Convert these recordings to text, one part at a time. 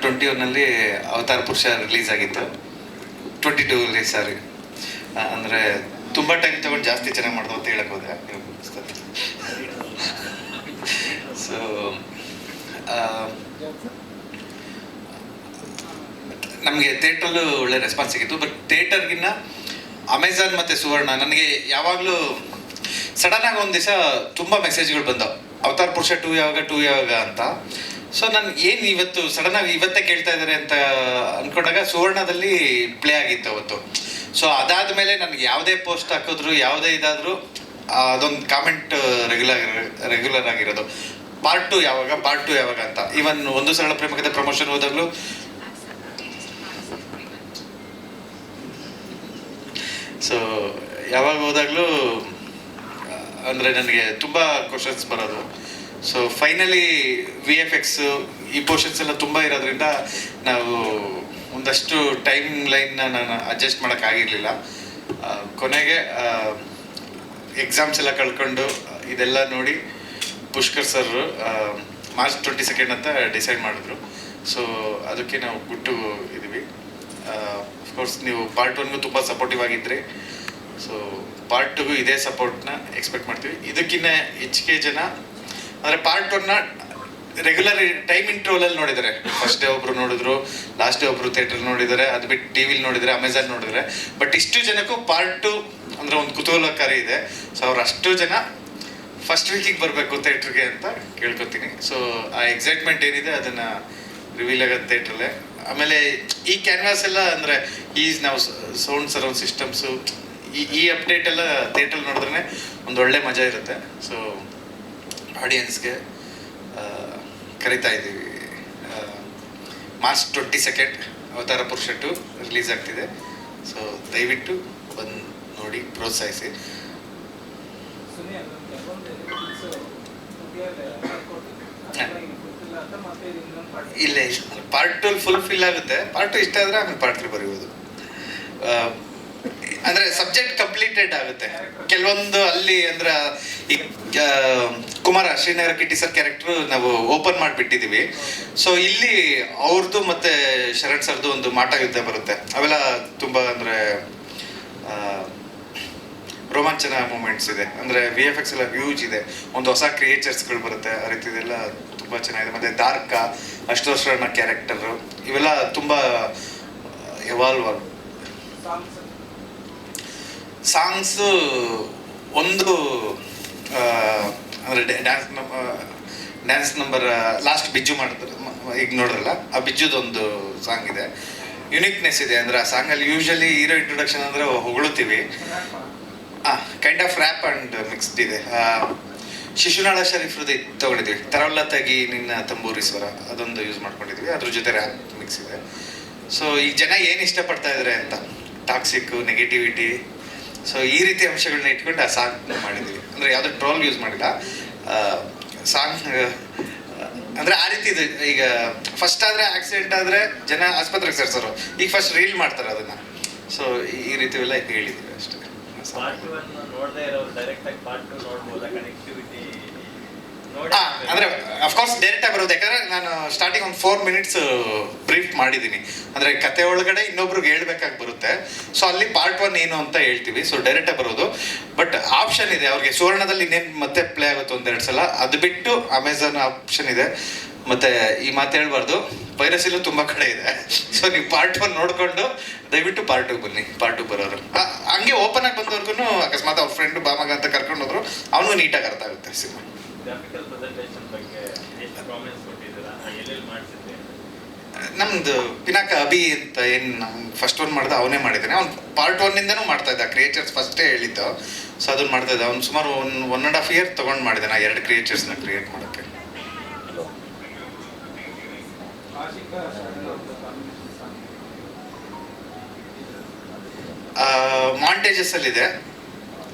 2021 ಅವತಾರ ಪುರುಷ ರಿಲೀಸ್ ಆಗಿತ್ತು. 22 ಸಾರಿ, ಅಂದರೆ ತುಂಬ ಟೈಮ್ ತೊಗೊಂಡು ಜಾಸ್ತಿ ಚೆನ್ನಾಗಿ ಮಾಡ್ದು ಅಂತ ಹೇಳಕ್ ಹೋದೆ. ಸೊ ನಮಗೆ ಥಿಯೇಟ್ರಲ್ಲೂ ಒಳ್ಳೆ ರೆಸ್ಪಾನ್ಸ್ ಸಿಗಿತ್ತು. ಬಟ್ ಥಿಯೇಟರ್ಗಿನ್ನ ಅಮೆಝಾನ್ ಮತ್ತು ಸುವರ್ಣ ನನಗೆ ಯಾವಾಗಲೂ ಸಡನ್ನಾಗಿ ಒಂದು ದಿವಸ ತುಂಬ ಮೆಸೇಜ್ಗಳು ಬಂದವು, ಅವತಾರ ಪುರುಷ 2 ಯಾವಾಗ ಅಂತ. ಸೊ ನಾನು ಏನು ಇವತ್ತು ಸಡನ್ನಾಗಿ ಇವತ್ತೇ ಕೇಳ್ತಾ ಇದ್ದಾರೆ ಅಂತ ಅಂದ್ಕೊಂಡಾಗ ಸುವರ್ಣದಲ್ಲಿ ಪ್ಲೇ ಆಗಿತ್ತು ಅವತ್ತು. ಸೊ ಅದಾದಮೇಲೆ ನನಗೆ ಯಾವುದೇ ಪೋಸ್ಟ್ ಹಾಕಿದ್ರು, ಯಾವುದೇ ಇದಾದರೂ ಅದೊಂದು ಕಾಮೆಂಟ್ ರೆಗ್ಯುಲರ್ ಆಗಿರೋದು, ಪಾರ್ಟ್ 2 ಯಾವಾಗ ಅಂತ. ಈವನ್ ಒಂದು ಸರಳ ಪ್ರೇಮಕತೆ ಪ್ರಮೋಷನ್ ಹೋದಾಗಲೂ ಸೊ ಯಾವಾಗ ಹೋದಾಗಲೂ ಅಂದರೆ ನನಗೆ ತುಂಬ ಕ್ವಶನ್ಸ್ ಬರೋದು. ಸೊ ಫೈನಲಿ VFX ಈ ಪೋರ್ಷನ್ಸ್ ಎಲ್ಲ ತುಂಬ ಇರೋದ್ರಿಂದ ನಾವು ಒಂದಷ್ಟು ಟೈಮ್ ಲೈನ್ನ ನಾನು ಅಡ್ಜಸ್ಟ್ ಮಾಡೋಕ್ಕಾಗಿರಲಿಲ್ಲ. ಕೊನೆಗೆ ಎಕ್ಸಾಮ್ಸ್ ಎಲ್ಲ ಕಳ್ಕೊಂಡು ಇದೆಲ್ಲ ನೋಡಿ ಪುಷ್ಕರ್ ಸರ್ ಮಾರ್ಚ್ 22 ಅಂತ ಡಿಸೈಡ್ ಮಾಡಿದ್ರು. ಸೊ ಅದಕ್ಕೆ ನಾವು ಬಿಟ್ಟು ಇದ್ದೀವಿ. ಅಫ್ಕೋರ್ಸ್ ನೀವು ಪಾರ್ಟ್ 1ಗೂ ತುಂಬ ಸಪೋರ್ಟಿವ್ ಆಗಿದ್ರಿ. ಸೊ ಪಾರ್ಟ್ 2ಗೂ ಇದೇ ಸಪೋರ್ಟ್ನ ಎಕ್ಸ್ಪೆಕ್ಟ್ ಮಾಡ್ತೀವಿ. ಇದಕ್ಕಿಂತ ಹೆಚ್ಚಿಗೆ ಜನ ಅಂದರೆ ಪಾರ್ಟ್ 1ನ ರೆಗ್ಯುಲರ್ ಟೈಮ್ ಇಂಟ್ರೋಲಲ್ಲಿ ನೋಡಿದ್ದಾರೆ. ಫಸ್ಟ್ ಡೇ ಒಬ್ರು ನೋಡಿದ್ರು, ಲಾಸ್ಟ್ ಡೇ ಒಬ್ರು ಥಿಯೇಟರ್ ನೋಡಿದ್ದಾರೆ, ಅದು ಬಿಟ್ಟು ಟಿವಿಲಿ ನೋಡಿದರೆ, ಅಮೆಝಾನ್ ನೋಡಿದರೆ. ಬಟ್ ಇಷ್ಟು ಜನಕ್ಕೂ ಪಾರ್ಟ್ 2 ಅಂದರೆ ಒಂದು ಕುತೂಹಲಕಾರಿ ಇದೆ. ಸೊ ಅವ್ರು ಅಷ್ಟು ಜನ ಫಸ್ಟ್ ವೀಕಿಗೆ ಬರಬೇಕು ಥಿಯೇಟ್ರಿಗೆ ಅಂತ ಕೇಳ್ಕೊತೀನಿ. ಸೊ ಆ ಎಕ್ಸೈಟ್ಮೆಂಟ್ ಏನಿದೆ ಅದನ್ನು ರಿವೀಲ್ ಆಗೋದು ಥಿಯೇಟ್ರಲ್ಲೇ. ಆಮೇಲೆ ಈ ಕ್ಯಾನ್ವಾಸ್ ಎಲ್ಲ ಅಂದರೆ ನಾವು ಸೌಂಡ್ ಸರೌಂಡ್ ಸಿಸ್ಟಮ್ಸು ಈ ಅಪ್ಡೇಟ್ ಎಲ್ಲ ಥಿಯೇಟ್ರಲ್ಲಿ ನೋಡಿದ್ರೆ ಒಂದು ಒಳ್ಳೆ ಮಜಾ ಇರುತ್ತೆ. ಸೊ ಆಡಿಯನ್ಸ್ಗೆ ಕರಿತಾ ಇದ್ದೀವಿ. ಮಾರ್ಚ್ 22 ಅವತಾರ ಪುರುಷ 2 ರಿಲೀಸ್ ಆಗ್ತಿದೆ. ಸೊ ದಯವಿಟ್ಟು ಬಂದು ನೋಡಿ, ಪ್ರೋತ್ಸಾಹಿಸಿ. ಇಲ್ಲ, ಪಾರ್ಟ್ 2 ಫುಲ್ ಆಗುತ್ತೆ. ಪಾರ್ಟ್ 2 ಇಷ್ಟ ಆದರೆ ಆಮೇಲೆ ಪಾರ್ಟ್ 3 ಬರೆಯುವುದು. ಅಂದರೆ ಸಬ್ಜೆಕ್ಟ್ ಕಂಪ್ಲೀಟೆಡ್ ಆಗುತ್ತೆ. ಕೆಲವೊಂದು ಅಲ್ಲಿ ಅಂದ್ರೆ ಈ ಕುಮಾರ ಶ್ರೀನಗರ ಕಿಟ್ಟಿ ಸರ್ ಕ್ಯಾರೆಕ್ಟ್ರು ನಾವು ಓಪನ್ ಮಾಡಿಬಿಟ್ಟಿದ್ದೀವಿ. ಸೊ ಇಲ್ಲಿ ಅವ್ರದ್ದು ಮತ್ತು ಶರಣ್ ಸರ್ದು ಒಂದು ಮಾಟ ಯುದ್ಧ ಬರುತ್ತೆ. ಅವೆಲ್ಲ ತುಂಬ ಅಂದರೆ ರೋಮಾಂಚನ ಮೂಮೆಂಟ್ಸ್ ಇದೆ. ಅಂದರೆ VFX ಎಲ್ಲ ಹ್ಯೂಜ್ ಇದೆ. ಒಂದು ಹೊಸ ಕ್ರಿಯೇಚರ್ಸ್ಗಳು ಬರುತ್ತೆ, ಆ ರೀತಿದೆಲ್ಲ ತುಂಬ ಚೆನ್ನಾಗಿದೆ. ಮತ್ತು ದಾರ್ಕ, ಅಷ್ಟೋಶ್ರಣ ಕ್ಯಾರೆಕ್ಟರು ಇವೆಲ್ಲ ತುಂಬ ಎವಾಲ್ವ್ ಆಗ. ಸಾಂಗ್ಸು ಒಂದು ಅಂದರೆ ಡ್ಯಾನ್ಸ್ ನಂಬರ್ ಲಾಸ್ಟ್ ಬಿಜ್ಜು ಮಾಡಿದ್ರು, ಈಗ ನೋಡ್ರಲ್ಲ, ಆ ಬಿಜ್ಜುದೊಂದು ಸಾಂಗ್ ಇದೆ. ಯುನಿಕ್ನೆಸ್ ಇದೆ. ಅಂದರೆ ಆ ಸಾಂಗಲ್ಲಿ ಯೂಶಲಿ ಹೀರೋ ಇಂಟ್ರೊಡಕ್ಷನ್ ಅಂದರೆ ಹೊಗಳುತ್ತೀವಿ, kind of rap and mixed ಇದೆ. ಶಿಶುನಾಳ ಶರೀಫ್ರದ್ದು ತೊಗೊಂಡಿದ್ವಿ, ತರವಲ್ಲ ತಗಿ ನಿನ್ನ ತಂಬೂರಿಸ್ವರ, ಅದೊಂದು ಯೂಸ್ ಮಾಡ್ಕೊಂಡಿದ್ವಿ. ಅದ್ರ ಜೊತೆ ರ್ಯಾಪ್ ಮಿಕ್ಸ್ ಇದೆ. ಸೊ ಈ ಜನ ಏನು ಇಷ್ಟಪಡ್ತಾ ಇದ್ದಾರೆ ಅಂತ, ಟಾಕ್ಸಿಕ್, ನೆಗೆಟಿವಿಟಿ, ಸೊ ಈ ರೀತಿ ಅಂಶಗಳನ್ನ ಇಟ್ಕೊಂಡು ಆ ಸಾಂಗ್ ಮಾಡಿದ್ವಿ. ಅಂದರೆ ಯಾವುದೋ ಟ್ರೋಲ್ ಯೂಸ್ ಮಾಡಿಲ್ಲ. ಸಾಂಗ್ ಅಂದರೆ ಆ ರೀತಿ ಇದು. ಈಗ ಫಸ್ಟ್ ಆದರೆ ಆಕ್ಸಿಡೆಂಟ್ ಆದರೆ ಜನ ಆಸ್ಪತ್ರೆಗೆ ಸೇರಿಸೋರು, ಈಗ ಫಸ್ಟ್ ರೀಲ್ ಮಾಡ್ತಾರೆ ಅದನ್ನು. ಸೊ ಈ ರೀತಿ ಎಲ್ಲ ಹೇಳಿದ್ದೀವಿ ಅಷ್ಟೇ. ಅಂದರೆ ಅಫ್ಕೋರ್ಸ್ ಡೈರೆಕ್ಟಾಗಿ ಬರೋದು. ಯಾಕಂದರೆ ನಾನು ಸ್ಟಾರ್ಟಿಂಗ್ ಒಂದು 4 ಮಿನಿಟ್ಸ್ ಬ್ರೀಫ್ ಮಾಡಿದ್ದೀನಿ. ಅಂದರೆ ಕತೆ ಒಳಗಡೆ ಇನ್ನೊಬ್ರಿಗೆ ಹೇಳ್ಬೇಕಾಗಿ ಬರುತ್ತೆ. ಸೊ ಅಲ್ಲಿ ಪಾರ್ಟ್ 1 ಏನು ಅಂತ ಹೇಳ್ತೀವಿ. ಸೊ ಡೈರೆಕ್ಟಾಗಿ ಬರೋದು. ಬಟ್ ಆಪ್ಷನ್ ಇದೆ ಅವ್ರಿಗೆ. ಸುವರ್ಣದಲ್ಲಿ ಇನ್ನೇನು ಮತ್ತೆ ಪ್ಲೇ ಆಗುತ್ತೆ 1-2 ಸಲ. ಅದು ಬಿಟ್ಟು ಅಮೆಝಾನ್ ಆಪ್ಷನ್ ಇದೆ. ಮತ್ತು ಈ ಮಾತು ಹೇಳ್ಬಾರ್ದು, ಪೈರಸಿಲೂ ತುಂಬ ಕಡೆ ಇದೆ. ಸೊ ನೀವು ಪಾರ್ಟ್ 1 ನೋಡಿಕೊಂಡು ದಯವಿಟ್ಟು ಪಾರ್ಟ್ 2 ಬನ್ನಿ. ಪಾರ್ಟ್ 2 ಬರೋರು ಹಂಗೆ ಓಪನ್ ಆಗಿ ಬಂದವ್ರಿಗೂ ಅಕಸ್ಮಾತ್ ಅವ್ರ ಫ್ರೆಂಡು ಬಾಮಗ ಅಂತ ಕರ್ಕೊಂಡು ಹೋದ್ರು ಅವನು ನೀಟಾಗಿ ಅರ್ಥ ಆಗುತ್ತೆ ಸಿನಿಮಾ. ನಮ್ದು ಪಿನಾಕ ಅಭಿ ಅಂತ ಏನು ನಮ್ಮ ಫಸ್ಟ್ 1 ಮಾಡ್ದೆ ಅವನೇ ಮಾಡಿದ್ದಾನೆ. ಅವ್ನು ಪಾರ್ಟ್ 1ಇಂದನೂ ಮಾಡ್ತಾ ಇದ್ದ. ಕ್ರಿಯೇಚರ್ಸ್ ಫಸ್ಟೇ ಹೇಳಿದ್ದು. ಸೊ ಅದನ್ನು ಮಾಡ್ತಾ ಇದ್ದ. ಅವ್ನು ಸುಮಾರು 1.5 ಇಯರ್ ತೊಗೊಂಡು ಮಾಡಿದ್ದಾನೆ 2 ಕ್ರಿಯೇಚರ್ಸ್ನ ಕ್ರಿಯೇಟ್ ಮಾಡೋಕ್ಕೆ. ಮಾಂಟೇಜಸ್ ಅಲ್ಲಿದೆ.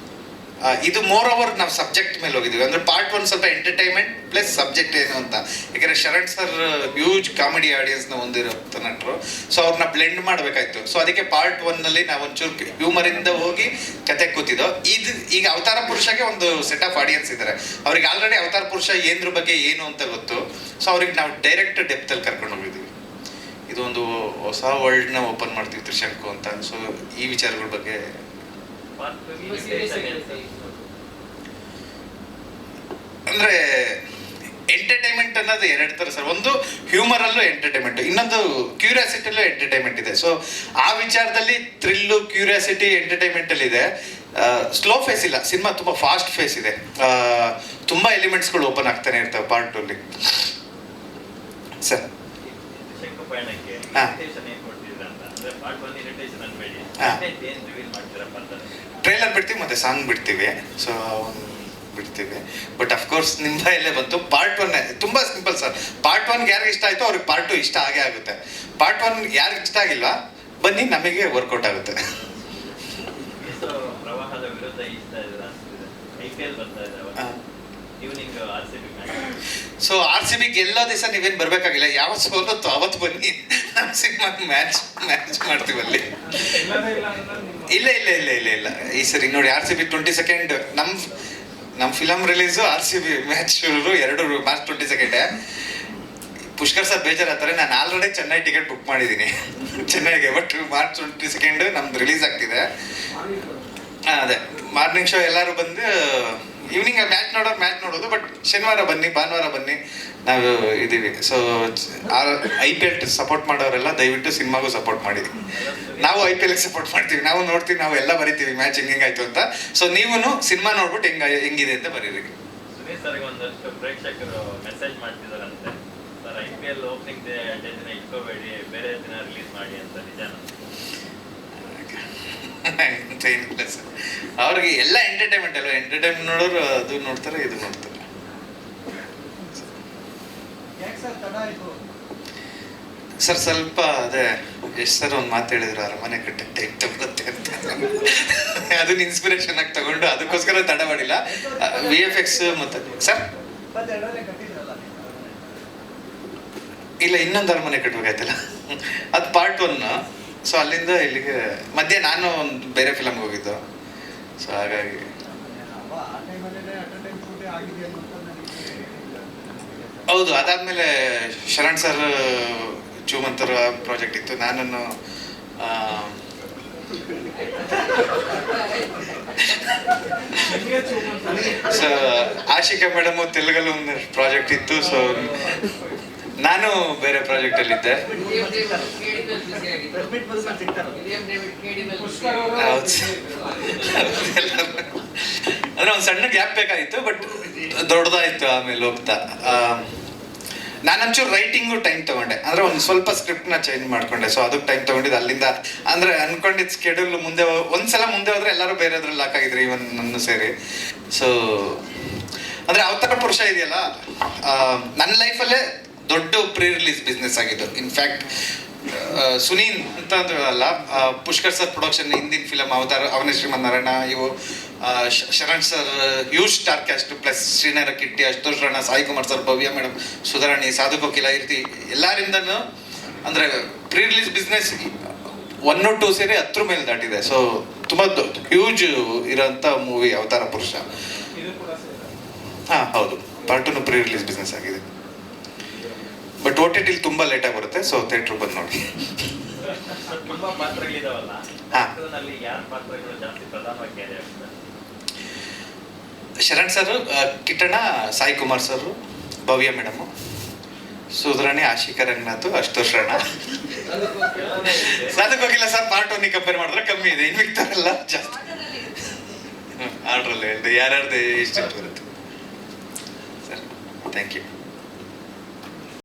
ಇದು ಮೋರ್ ಓವರ್ ನಾವು ಸಬ್ಜೆಕ್ಟ್ ಮೇಲೆ ಹೋಗಿದ್ದೀವಿ. ಅಂದರೆ ಪಾರ್ಟ್ 1 ಸ್ವಲ್ಪ ಎಂಟರ್ಟೈನ್ಮೆಂಟ್ ಪ್ಲಸ್ ಸಬ್ಜೆಕ್ಟ್ ಏನು ಅಂತ. ಯಾಕಂದರೆ ಶರಣ್ ಸರ್ ಹ್ಯೂಜ್ ಕಾಮಿಡಿ ಆಡಿಯನ್ಸ್ನ ಹೊಂದಿರೋ ನಟರು. ಸೊ ಅವ್ರನ್ನ ಬ್ಲೆಂಡ್ ಮಾಡಬೇಕಾಯ್ತು. ಸೊ ಅದಕ್ಕೆ ಪಾರ್ಟ್ 1ನಲ್ಲಿ ನಾವು ಒಂಚೂರು ಹ್ಯೂಮರಿಂದ ಹೋಗಿ ಕತೆ ಕೂತಿದ್ದೋ. ಈಗ ಅವತಾರ ಪುರುಷಗೆ ಒಂದು ಸೆಟ್ ಆಫ್ ಆಡಿಯನ್ಸ್ ಇದ್ದಾರೆ. ಅವ್ರಿಗೆ ಆಲ್ರೆಡಿ ಅವತಾರ ಪುರುಷ ಏನ್ರ ಬಗ್ಗೆ ಏನು ಅಂತ ಗೊತ್ತು. ಸೊ ಅವ್ರಿಗೆ ನಾವು ಡೈರೆಕ್ಟ್ ಡೆಪ್ತಲ್ಲಿ ಕರ್ಕೊಂಡು ಹೋಗಿದ್ದೀವಿ. ಇದೊಂದು ಹೊಸ ವರ್ಲ್ಡ್ನ ಓಪನ್ ಮಾಡ್ತೀವಿ ತ್ರಿಶಂಕು ಅಂತ. ಸೊ ಈ ವಿಚಾರಗಳ ಬಗ್ಗೆ ಅಂದರೆ ಎಂಟರ್ಟೈನ್ಮೆಂಟ್ ಅನ್ನೋದು ಎರಡು ಥರ ಸರ್. ಒಂದು ಹ್ಯೂಮರಲ್ಲೂ ಎಂಟರ್ಟೈನ್ಮೆಂಟ್, ಇನ್ನೊಂದು ಕ್ಯೂರಿಯಾಸಿಟಿಯಲ್ಲೂ ಎಂಟರ್ಟೈನ್ಮೆಂಟ್ ಇದೆ. ಸೊ ಆ ವಿಚಾರದಲ್ಲಿ ಥ್ರಿಲ್ಲು, ಕ್ಯೂರಿಯಾಸಿಟಿ, ಎಂಟರ್ಟೈನ್ಮೆಂಟಲ್ಲಿ ಇದೆ. ಸ್ಲೋ ಫೇಸ್ ಇಲ್ಲ ಸಿನಿಮಾ, ತುಂಬ ಫಾಸ್ಟ್ ಫೇಸ್ ಇದೆ. ತುಂಬ ಎಲಿಮೆಂಟ್ಸ್ಗಳು ಓಪನ್ ಆಗ್ತಾನೆ ಇರ್ತವೆ ಪಾರ್ಟ್ ಟೂಲ್ಲಿ ಸರ್. ಟ್ರೈಲರ್ ಬಿಡ್ತೀವಿ ಮತ್ತು ಸಾಂಗ್ ಬಿಡ್ತೀವಿ. ಸೊ ಬಿಡ್ತೀವಿ. ಬಟ್ ಅಫ್ಕೋರ್ಸ್ ನಿಮ್ಮ ಬಾಯಲ್ಲೇ ಬಂತು. ಪಾರ್ಟ್ 1 ತುಂಬ ಸಿಂಪಲ್ ಸರ್. ಪಾರ್ಟ್ 1 ಯಾರಿಗೆ ಇಷ್ಟ ಆಯಿತು ಅವ್ರಿಗೆ ಪಾರ್ಟ್ 2 ಇಷ್ಟ ಆಗೇ ಆಗುತ್ತೆ. ಪಾರ್ಟ್ 1 ಯಾರಿಗೆ ಇಷ್ಟ ಆಗಿಲ್ವಾ ಬನ್ನಿ, ನಮಗೆ ವರ್ಕೌಟ್ ಆಗುತ್ತೆ. ಪ್ರವಾಹದ ವಿರುದ್ಧ IPL ಬರ್ತಾ ಇದೆ. ಸೊ RCB ಗೆಲ್ಲೋ ದಿವಸ ನೀವೇನು ಬರಬೇಕಾಗಿಲ್ಲ, ಯಾವ ಸೋಲತ್ತು ಅವತ್ತು ಬನ್ನಿ, ನಮ್ಮ ಸಿನಿಮಾಗೆ ಮ್ಯಾಚ್ ಮಾಡ್ತೀವಲ್ಲಿ. ಇಲ್ಲ ಇಲ್ಲ ಇಲ್ಲ ಇಲ್ಲ ಇಲ್ಲ ಈ ಸರಿ ನೋಡಿ RCB 22 ನಮ್ಮ ಫಿಲಮ್ ರಿಲೀಸು, RCB ಮ್ಯಾಚ್ ಎರಡು ಮಾರ್ಚ್ 22. ಪುಷ್ಕರ್ ಸರ್ ಬೇಜಾರಾಗ್ತಾರೆ, ನಾನು ಆಲ್ರೆಡಿ ಚೆನ್ನೈ ಟಿಕೆಟ್ ಬುಕ್ ಮಾಡಿದ್ದೀನಿ ಚೆನ್ನೈಗೆ. ಬಟ್ ಮಾರ್ಚ್ 22 ನಮ್ದು ರಿಲೀಸ್ ಆಗ್ತಿದೆ. ಅದೇ ಮಾರ್ನಿಂಗ್ ಶೋ ಎಲ್ಲರೂ ಬಂದು ಈವ್ನಿಂಗ್ ಮ್ಯಾಚ್ ನೋಡೋದು. ಬಟ್ ಶನಿವಾರ ಬನ್ನಿ, ಭಾನುವಾರ ಬನ್ನಿ, ನಾವು ಇದ್ದೀವಿ. ಸೊ IPL ಸಪೋರ್ಟ್ ಮಾಡೋರೆಲ್ಲ ದಯವಿಟ್ಟು ಸಿನಿಮಾಗೂ ಸಪೋರ್ಟ್ ಮಾಡಿದ್ವಿ. ನಾವು IPLಗೆ ಸಪೋರ್ಟ್ ಮಾಡ್ತೀವಿ, ನಾವು ನೋಡ್ತೀವಿ, ನಾವು ಎಲ್ಲ ಬರಿತೀವಿ ಮ್ಯಾಚ್ ಹೆಂಗಾಯ್ತು ಅಂತ. ಸೊ ನೀವು ಸಿನಿಮಾ ನೋಡ್ಬಿಟ್ಟು ಹೆಂಗಿದೆ ಅಂತ ಬರೀರಿ. ಸುನೀಲ್ ಸರ್ಗೆ ಒಂದಷ್ಟು ಪ್ರೇಕ್ಷಕರು ಮೆಸೇಜ್ ಮಾಡ್ತಿದಾರಂತೆ, ಸರ್ IPL ಓಪನಿಂಗ್ ಡೇ ದಿನ ಇಟ್ಕೋಬೇಡಿ, ಬೇರೆ ದಿನ ರಿಲೀಸ್ ಮಾಡಿ ಅಂತ. ನಿಜಾನ? ಏನಿಲ್ಲ ಸರ್, ಅವ್ರಿಗೆ ಎಲ್ಲ ಎಂಟರ್ಟೈನ್ಮೆಂಟ್ ಅಲ್ವ, ಎಂಟರ್ಟೈನ್ಮೆಂಟ್ ನೋಡೋರು ಅದು ನೋಡ್ತಾರೆ, ಇದು ನೋಡ್ತಾರೆ. ಸರ್ ಸ್ವಲ್ಪ ಅದೇ ಎಷ್ಟು ಸರ್ ಒಂದು ಮಾತು ಹೇಳಿದ್ರು, ಅರಮನೆ ಕಟ್ಟೆ ಟೈಮ್ ತಗೊಳುತ್ತೆ ಅಂತ. ಅದನ್ನ ಇನ್ಸ್ಪಿರೇಷನ್ ಆಗಿ ತಗೊಂಡು ಅದಕ್ಕೋಸ್ಕರ ತಡ ಮಾಡಿಲ್ಲ. VFX ಮತ್ತೆ ಸರ್ ಇಲ್ಲ, ಇನ್ನೊಂದು ಅರಮನೆ ಕಟ್ಟಬೇಕಾಯ್ತಲ್ಲ, ಅದು ಪಾರ್ಟ್ 1. ಸೊ ಅಲ್ಲಿಂದ ಇಲ್ಲಿಗೆ ಮಧ್ಯೆ ನಾನು ಒಂದು ಬೇರೆ ಫಿಲಮ್ಗೆ ಹೋಗಿದ್ದು. ಸೊ ಹಾಗಾಗಿ ಹೌದು, ಅದಾದಮೇಲೆ ಶರಣ್ ಸರ್ ಚೂಮಂತರ ಪ್ರಾಜೆಕ್ಟ್ ಇತ್ತು. ನಾನು ಸೊ ಆಶಿಕಾ ಮೇಡಮು ತೆಲುಗಲ್ಲಿ ಒಂದು ಪ್ರಾಜೆಕ್ಟ್ ಇತ್ತು. ಸೊ ನಾನು ಬೇರೆ ಪ್ರಾಜೆಕ್ಟಲ್ಲಿದ್ದೆ. ಅಂದ್ರೆ ಒಂದು ಸಣ್ಣ ಗ್ಯಾಪ್ ಬೇಕಾಗಿತ್ತು, ಬಟ್ ದೊಡ್ಡದಾಯ್ತು ಆಮೇಲೆ ಹೋಗ್ತಾ. ನಾನೊಂಚೂರು ರೈಟಿಂಗು ಟೈಮ್ ತಗೊಂಡೆ, ಅಂದರೆ ಒಂದು ಸ್ವಲ್ಪ ಸ್ಕ್ರಿಪ್ಟ್ನ ಚೇಂಜ್ ಮಾಡ್ಕೊಂಡೆ. ಸೊ ಅದಕ್ಕೆ ಟೈಮ್ ತಗೊಂಡಿದ್ದು ಅಲ್ಲಿಂದ. ಅಂದರೆ ಅನ್ಕೊಂಡಿದ್ದು ಸ್ಕೆಡ್ಯೂಲ್ ಮುಂದೆ ಒಂದ್ಸಲ ಮುಂದೆ ಹೋದ್ರೆ ಎಲ್ಲರೂ ಬೇರೆದ್ರಲ್ಲಿ ಹಾಕಾಗಿದ್ರು, ಇವನ್ ನನ್ನ ಸೇರಿ. ಸೊ ಅಂದರೆ ಅವತಾರ ಪುರುಷ ಇದೆಯಲ್ಲ, ನನ್ನ ಲೈಫಲ್ಲೇ ದೊಡ್ಡ ಪ್ರೀ ರಿಲೀಸ್ ಬಿಸ್ನೆಸ್ ಆಗಿದ್ದು. ಇನ್ಫ್ಯಾಕ್ಟ್ ಸುನೀಲ್ ಅಂತ ಅಲ್ಲ, ಪುಷ್ಕರ್ ಸರ್ ಪ್ರೊಡಕ್ಷನ್ ಹಿಂದಿನ ಫಿಲಮ್ ಅವತಾರ, ಅವನೇ ಶ್ರೀಮನ್ನಾರಾಯಣ, ಇವು Sharan sir, huge star cast, plus Srinagara Kitty, Ashutosh Rana, Sai Kumar sir, Bhavya madam, Sudharani, Sadhu Kokila, ಈ ರೀತಿ ಎಲ್ಲರಿಂದನೂ ಅಂದರೆ ಪ್ರೀ ರಿಲೀಸ್ ಬಿಸ್ನೆಸ್ 1 or 2 ಸೇರಿ 10 ಮೇಲೆ ದಾಟಿದೆ. ಸೊ ತುಂಬ ಹ್ಯೂಜ್ ಇರೋಂಥ ಮೂವಿ ಅವತಾರ ಪುರುಷ. ಹಾಂ ಹೌದು, ಪಾರ್ಟ್ 2 ಪ್ರೀ ರಿಲೀಸ್ ಬಿಸ್ನೆಸ್ ಆಗಿದೆ. ಬಟ್ OTT ತುಂಬ ಲೇಟಾಗಿ ಬರುತ್ತೆ. ಸೊ ಥಿಯೇಟ್ರ್ ಬಂದು ನೋಡಿ. ತುಂಬಾ ಪಾತ್ರಗಳಿದಾವಲ್ಲ, ಅದರಲ್ಲಿ ಯಾರ ಪಾತ್ರಗಳು ಜಾಸ್ತಿ ಪ್ರಧಾನವಾಗಿ? ಶರಣ್ ಸರ್, ಕಿಟ್ಟಣ್ಣ, ಸಾಯಿ ಕುಮಾರ್ ಸರ್, ಭವ್ಯ ಮೇಡಮು, ಸುಧಾರಾಣಿ, ಆಶಿಕಾ ರಂಗನಾಥ್, ಅಶುತೋಷ್ ರಾಣ. ಅದಕ್ಕೆ ಹೋಗಿಲ್ಲ ಸರ್, ಪಾರ್ಟ್ 1 ಕಂಪೇರ್ ಮಾಡಿದ್ರೆ ಕಮ್ಮಿ ಇದೆ, ಇನ್ನು ಮಿಕ್ತಾರಲ್ಲ ಜಾಸ್ತಿ. ಆರ್ಡ್ರಲ್ಲಿ ಹೇಳಿದೆ ಯಾರ್ಯಾರ್ದು ಎಷ್ಟು ಬರುತ್ತೆ ಸರ್. Thank you.